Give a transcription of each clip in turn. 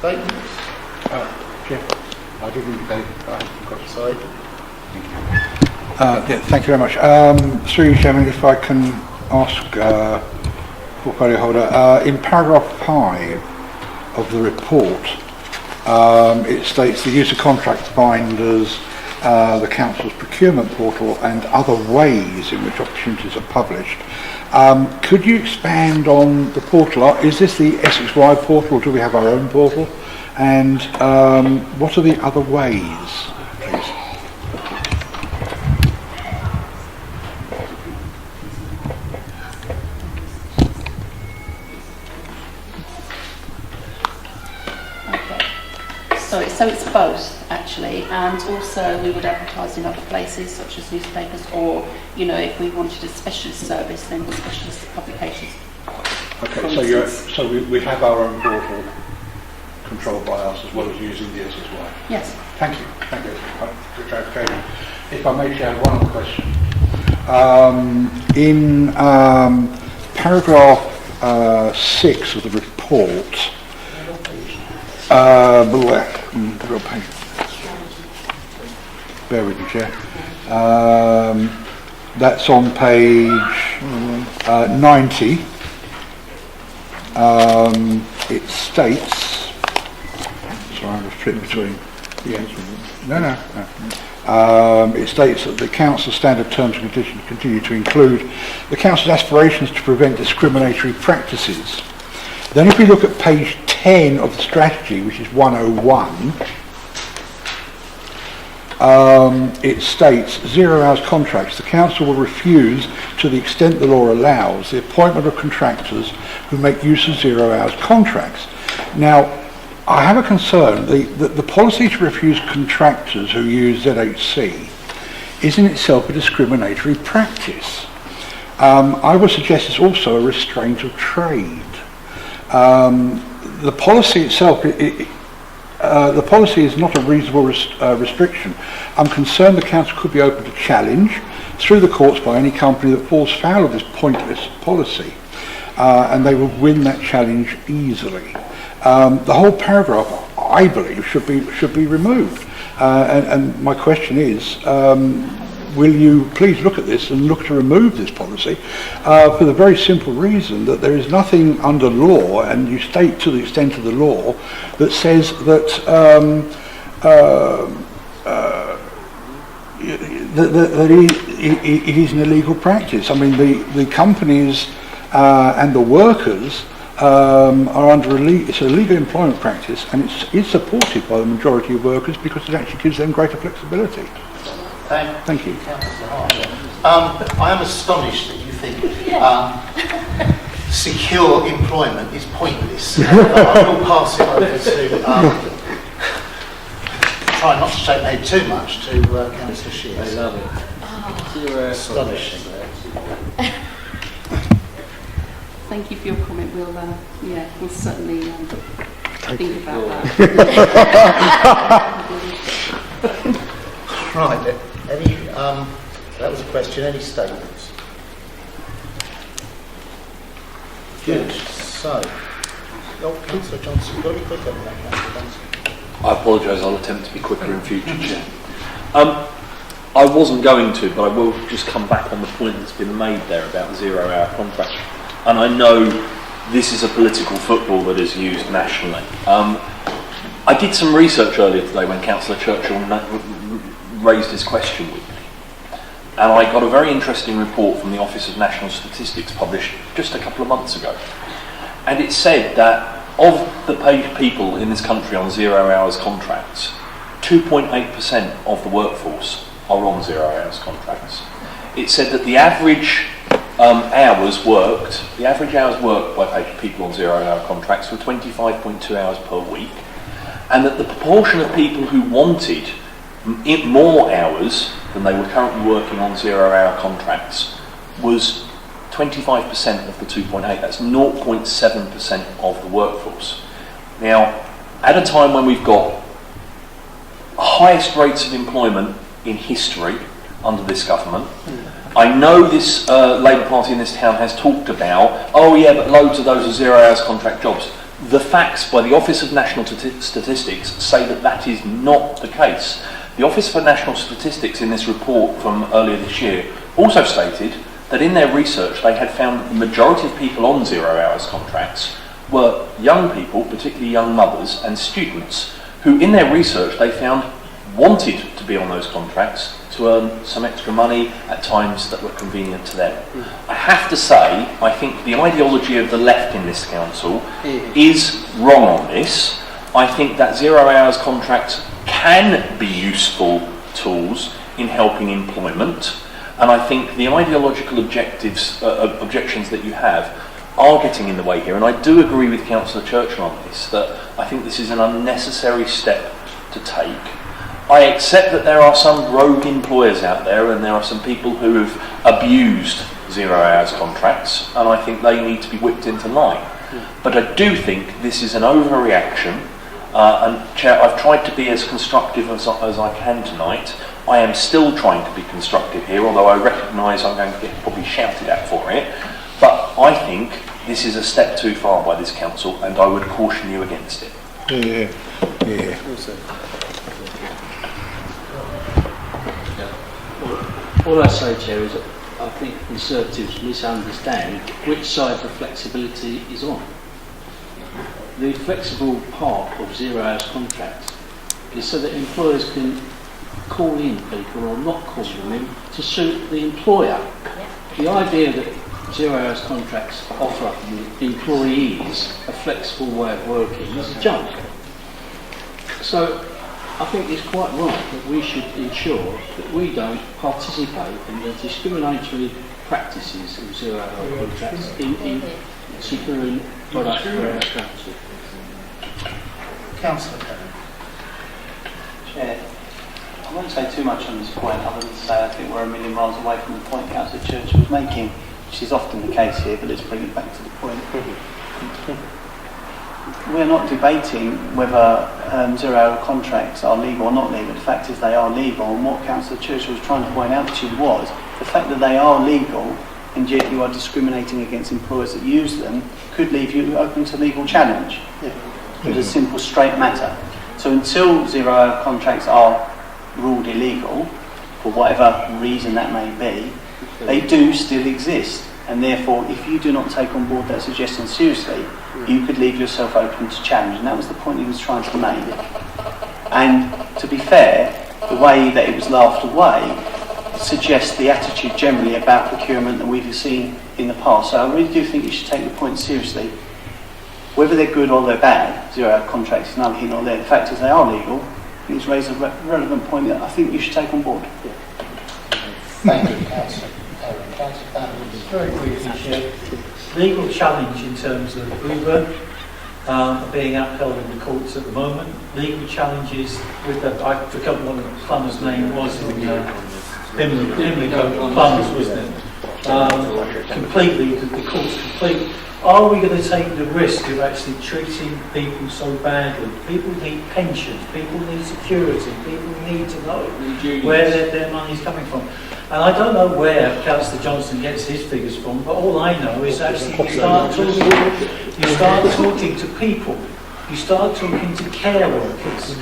statements? Chair, I did indicate I got to Sorry. thank you very much. Through you, Chairman, if I can ask portfolio holder, in paragraph 5 of the report, it states the use of contract binders, the Council's procurement portal and other ways in which opportunities are published. Could you expand on the portal? Is this the Essex-wide portal or do we have our own portal? And what are the other ways, please? So it's both actually, and also we would advertise in other places such as newspapers, or if we wanted a specialist service, then the specialist publications. Okay, so we have our own portal controlled by us as well as using the SSY. Yes. Thank you for clarification. If I may share one other question. In paragraph 6 of the report, bear with me, Chair. That's on page 90. It states. Sorry, I'm just flipping between. No. It states that the Council's standard terms and conditions continue to include the Council's aspirations to prevent discriminatory practices. Then if we look at page 10 of the strategy, which is 101, it states 0 hours contracts. The Council will refuse, to the extent the law allows, the appointment of contractors who make use of 0 hours contracts. Now, I have a concern. The policy to refuse contractors who use ZHC is in itself a discriminatory practice. I would suggest it's also a restraint of trade. The policy itself, the policy is not a reasonable restriction. I'm concerned the Council could be open to challenge through the courts by any company that falls foul of this pointless policy, and they will win that challenge easily. The whole paragraph, I believe, should be removed. And my question is, will you please look at this and look to remove this policy for the very simple reason that there is nothing under law, and you state to the extent of the law, that says that it is an illegal practice. I mean, the companies and the workers are under it's a legal employment practice, and it's supported by the majority of workers because it actually gives them greater flexibility. Thank you. I am astonished that you think secure employment is pointless. I will pass it over to try not to shake my head too much to Councillor Shears. I love it. Astonishing. Thank you for your comment. We'll certainly think about that. Right. Any? That was a question. Any statements? Good. So, Councillor Johnson, got to be quicker than that, Councillor Johnson. I apologise, I'll attempt to be quicker in future, Chair. I wasn't going to, but I will just come back on the point that's been made there about the 0 hour contract. And I know this is a political football that is used nationally. I did some research earlier today when Councillor Churchill raised his question with me. And I got a very interesting report from the Office of National Statistics published just a couple of months ago. And it said that of the paid people in this country on 0 hours contracts, 2.8% of the workforce are on 0 hours contracts. It said that the average hours worked by paid people on 0 hour contracts were 25.2 hours per week, and that the proportion of people who wanted more hours than they were currently working on 0 hour contracts was 25% of the 2.8. That's 0.7% of the workforce. Now, at a time when we've got highest rates of employment in history under this government, I know this Labour Party in this town has talked about, oh yeah, but loads of those are 0 hours contract jobs. the facts by the Office of National Statistics say that that is not the case. The Office for National Statistics in this report from earlier this year also stated that in their research they had found that the majority of people on 0 hours contracts were young people, particularly young mothers and students, who in their research they found wanted to be on those contracts to earn some extra money at times that were convenient to them. I have to say, I think the ideology of the left in this council is wrong on this. I think that 0 hours contracts can be useful tools in helping employment, and I think the ideological objectives, objections that you have are getting in the way here, and I do agree with Councillor Churchill on this, that I think this is an unnecessary step to take. I accept that there are some rogue employers out there and there are some people who have abused 0 hours contracts, and I think they need to be whipped into line. But I do think this is an overreaction, and Chair, I've tried to be as constructive as I can tonight. I am still trying to be constructive here, although I recognise I'm going to get probably shouted at for it. But I think this is a step too far by this council, and I would caution you against it. All I say, Chair, is that I think Conservatives misunderstand which side the flexibility is on. The flexible part of 0 hours contracts is so that employers can call in people or not call them in to suit the employer. The idea that 0 hours contracts offer employees a flexible way of working is a joke. So I think it's quite right that we should ensure that we don't participate in the discriminatory practices of 0 hour contracts in securing products for our council. Councillor Kelly. Chair, I won't say too much on this point other than to say I think we're a million miles away from the point Councillor Churchill was making, which is often the case here, but let's bring it back to the point. We're not debating whether 0 hour contracts are legal or not legal. The fact is they are legal, and what Councillor Churchill was trying to point out to you was the fact that they are legal and yet you are discriminating against employers that use them could leave you open to legal challenge. It's a simple, straight matter. So until 0 hour contracts are ruled illegal, for whatever reason that may be, they do still exist. And therefore, if you do not take on board that suggestion seriously, you could leave yourself open to challenge. And that was the point he was trying to make. And to be fair, the way that it was laughed away suggests the attitude generally about procurement that we've seen in the past. So I really do think you should take the point seriously. Whether they're good or they're bad, 0 hour contracts is neither here nor there. The fact is they are legal. I think it's raised a relevant point that I think you should take on board. Thank you, Councillor. Very briefly, Chair. Legal challenge in terms of Uber being upheld in the courts at the moment. Legal challenges with the, I forgot what the plumber's name was in Pimlico Plumbers, wasn't it? Completely, the court's complete. Are we going to take the risk of actually treating people so badly? People need pensions, people need security, people need to know where their money is coming from. And I don't know where Councillor Johnson gets his figures from, but all I know is actually you start talking to people, you start talking to care workers,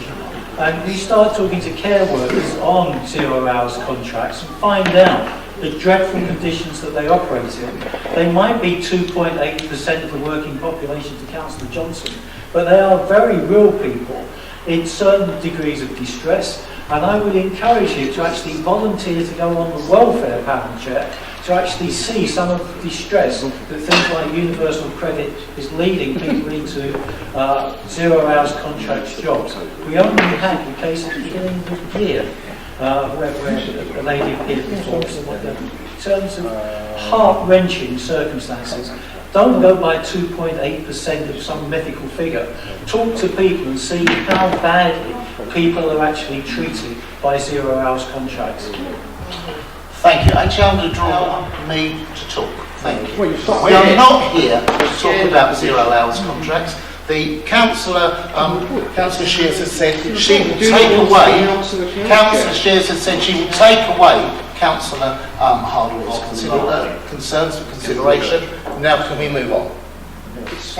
and you start talking to care workers on 0 hours contracts and find out the dreadful conditions that they operate in. They might be 2.8% of the working population to Councillor Johnson, but they are very real people in certain degrees of distress, and I would encourage you to actually volunteer to go on the welfare panel, Chair, to actually see some of the distress that things like universal credit is leading people into 0 hours contracts jobs. We only had the case at the beginning of the year where a lady appeared before us. In terms of heart-wrenching circumstances, don't go by 2.8% of some mythical figure. Talk to people and see how badly people are actually treated by 0 hours contracts. Thank you. Actually, I'm going to draw on me to talk. Thank you. We are not here to talk about 0 hours contracts. The councillor, Councillor Shears has said she will take away. Councillor Shears has said she will take away Councillor Harlow's concerns for consideration. Now, can we move on?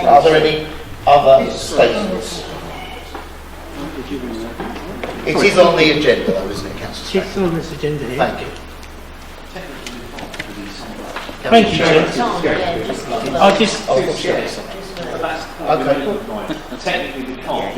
Are there any other statements? It is on the agenda though, isn't it, Councillor It's on this agenda here. Thank you. Thank you, Chair. I just, Technically, we can't.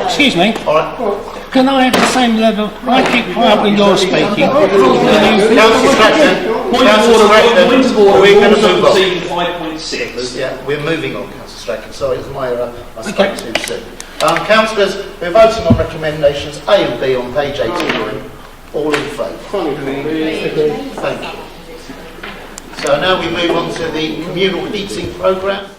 excuse me, All right. can I have the same level? I keep quiet when you're speaking. Councillor Stratton. Point of order, We're going rules to move on. 5.6. Yeah, we're moving on, Councillor Strachan. Sorry, it was my error. I spoke too soon. Councillors, we're voting on recommendations A and B on page 89. All in favour? Thank you. So now we move on to the communal heating programme.